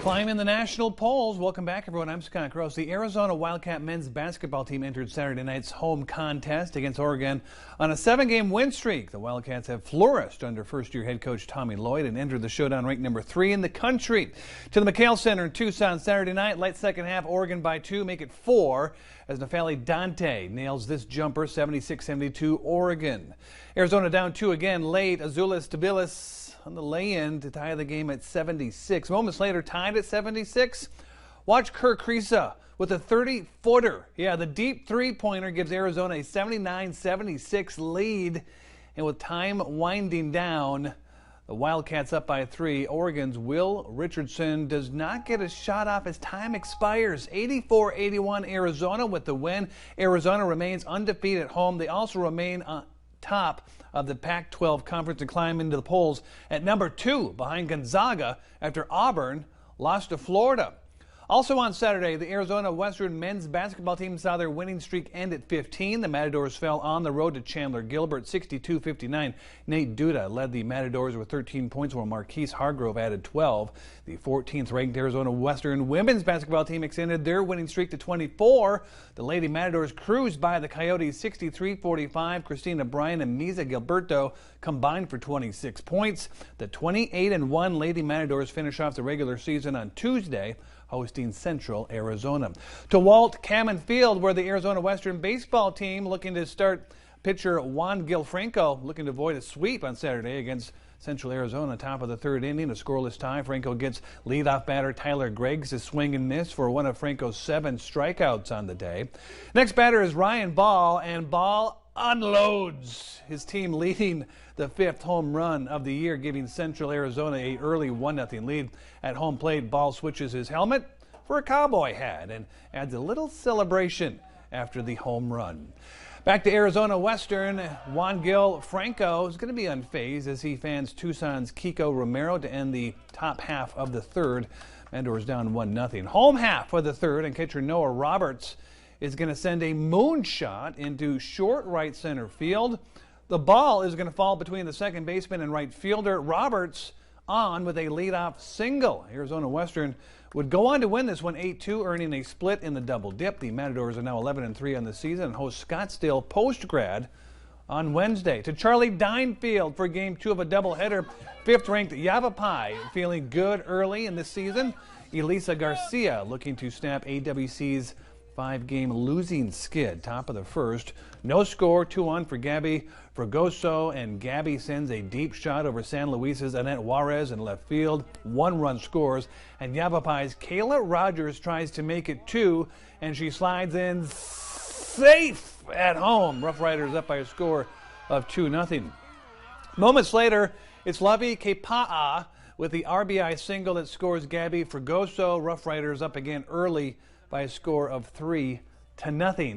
Climbing the national polls. Welcome back, everyone. I'm Scott Gross. The Arizona Wildcat men's basketball team entered Saturday night's home contest against Oregon on a 7-game win streak. The Wildcats have flourished under first-year head coach Tommy Lloyd and entered the showdown ranked number 3 in the country. To the McHale Center in Tucson Saturday night. Light second half, Oregon by 2, make it 4 as Nafali Dante nails this jumper, 76-72 Oregon. Arizona down 2 again late. Azuolas Tubelis on the lay-in to tie the game at 76. Moments later, tied at 76. Watch Kerr Kriisa with a 30-footer. Yeah, the deep three-pointer gives Arizona a 79-76 lead. And with time winding down, the Wildcats up by 3. Oregon's Will Richardson does not get a shot off as time expires. 84-81 Arizona with the win. Arizona remains undefeated at home. They also remain on top of the Pac-12 conference and climb into the polls at number 2 behind Gonzaga after Auburn lost to Florida. Also on Saturday, the Arizona Western men's basketball team saw their winning streak end at 15. The Matadors fell on the road to Chandler Gilbert, 62-59. Nate Duda led the Matadors with 13 points, while Marquise Hargrove added 12. The 14th-ranked Arizona Western women's basketball team extended their winning streak to 24. The Lady Matadors cruised by the Coyotes 63-45. Christina Bryan and Misa Gilberto combined for 26 points. The 28-1 Lady Matadors finish off the regular season on Tuesday, hosting Central Arizona. To Walt Cammon Field, where the Arizona Western baseball team looking to start pitcher Juan Gilfranco looking to avoid a sweep on Saturday against Central Arizona. Top of the 3rd inning, a scoreless tie. Franco gets leadoff batter Tyler Greggs to swing and miss for one of Franco's 7 strikeouts on the day. Next batter is Ryan Ball, and Ball unloads, his team leading the 5th home run of the year, giving Central Arizona a early 1-0 lead. At home plate, Ball switches his helmet for a cowboy hat and adds a little celebration after the home run. Back to Arizona Western, Juan Gilfranco is going to be unfazed as he fans Tucson's Kiko Romero to end the top half of the 3rd. Matadors down 1-0. Home half of the 3rd, and catcher Noah Roberts is going to send a moonshot into short right center field. The ball is going to fall between the second baseman and right fielder. Roberts on with a leadoff single. Arizona Western would go on to win this one 8-2, earning a split in the double dip. The Matadors are now 11-3 on the season and host Scottsdale Post-Grad on Wednesday. To Charlie Dine Field for Game 2 of a doubleheader. 5th-ranked Yavapai feeling good early in this season. Elisa Garcia looking to snap AWC's 5-game losing skid. Top of the 1st. No score, 2-1 for Gabby Fragoso, and Gabby sends a deep shot over San Luis's Annette Juarez in left field. 1-run scores, and Yavapai's Kayla Rogers tries to make it 2, and she slides in safe at home. Rough Riders up by a score of 2-0. Moments later, it's Lavi Kepa'a with the RBI single that scores Gabby Fragoso. Rough Riders up again early by a score of 3-0.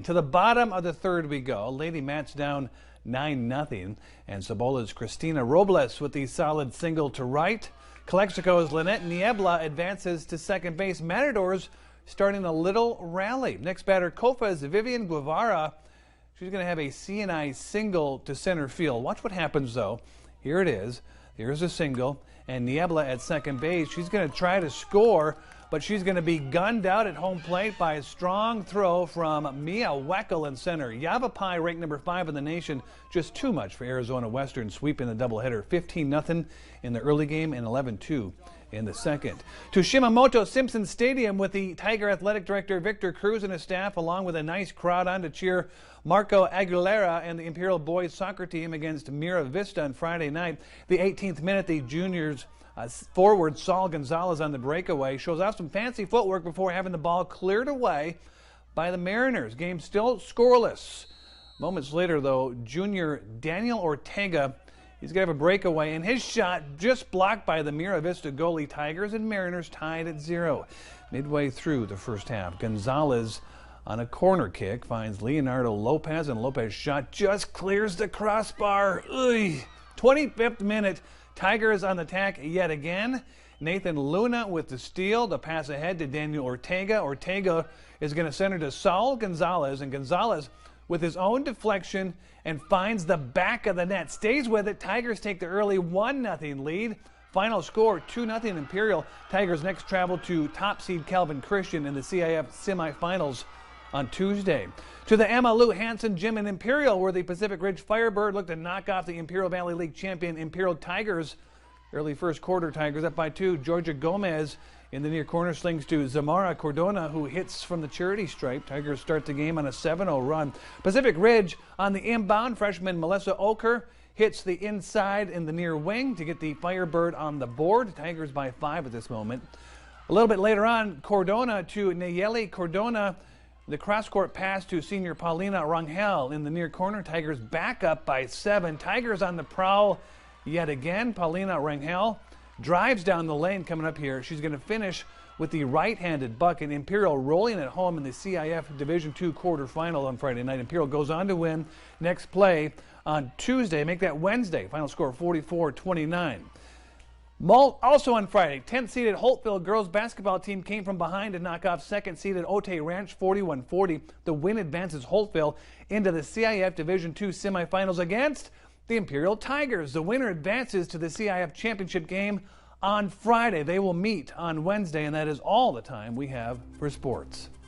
To the bottom of the 3rd we go. Lady Mats down 9-0, and Cebola's Christina Robles with the solid single to right. Calexico's Lynette Niebla advances to second base. Matadors starting a little rally. Next batter, Kofa's Vivian Guevara. She's going to have a CNI single to center field. Watch what happens, though. Here it is. Here's a single, and Niebla at second base. She's going to try to score, but she's going to be gunned out at home plate by a strong throw from Mia Weckel in center. Yavapai ranked number 5 in the nation. Just too much for Arizona Western, sweeping the doubleheader 15-0 in the early game and 11-2 in the second. To Shimamoto Simpson Stadium with the Tiger Athletic Director Victor Cruz and his staff, along with a nice crowd on to cheer Marco Aguilera and the Imperial boys soccer team against Mira Vista on Friday night. The 18th minute, the juniors forward Saul Gonzalez on the breakaway shows off some fancy footwork before having the ball cleared away by the Mariners. Game still scoreless. Moments later, though, junior Daniel Ortega, he's going to have a breakaway, and his shot just blocked by the Mira Vista goalie. Tigers and Mariners tied at 0. Midway through the 1st half, Gonzalez on a corner kick finds Leonardo Lopez, and Lopez's shot just clears the crossbar. 25th minute. Tigers on the attack yet again. Nathan Luna with the steal. The pass ahead to Daniel Ortega. Ortega is going to center to Saul Gonzalez, and Gonzalez with his own deflection and finds the back of the net. Stays with it. Tigers take the early 1-0 lead. Final score 2-0 Imperial. Tigers next travel to top seed Calvin Christian in the CIF semifinals on Tuesday. To the Emma Lou Hansen Gym in Imperial, where the Pacific Ridge Firebird looked to knock off the Imperial Valley League champion Imperial Tigers. Early first quarter, Tigers up by 2. Georgia Gomez in the near corner slings to Zamara Cordona, who hits from the charity stripe. Tigers start the game on a 7-0 run. Pacific Ridge on the inbound. Freshman Melissa Oker hits the inside in the near wing to get the Firebird on the board. Tigers by 5 at this moment. A little bit later on, Cordona to Nayeli Cordona. The cross-court pass to senior Paulina Rangel in the near corner. Tigers back up by 7. Tigers on the prowl yet again. Paulina Rangel drives down the lane coming up here. She's going to finish with the right-handed bucket. Imperial rolling at home in the CIF Division II quarterfinal on Friday night. Imperial goes on to win next play on Tuesday. Make that Wednesday. Final score 44-29. Also on Friday, 10th-seeded Holtville girls basketball team came from behind to knock off second-seeded Otay Ranch 41-40. The win advances Holtville into the CIF Division II semifinals against the Imperial Tigers. The winner advances to the CIF championship game on Friday. They will meet on Wednesday, and that is all the time we have for sports.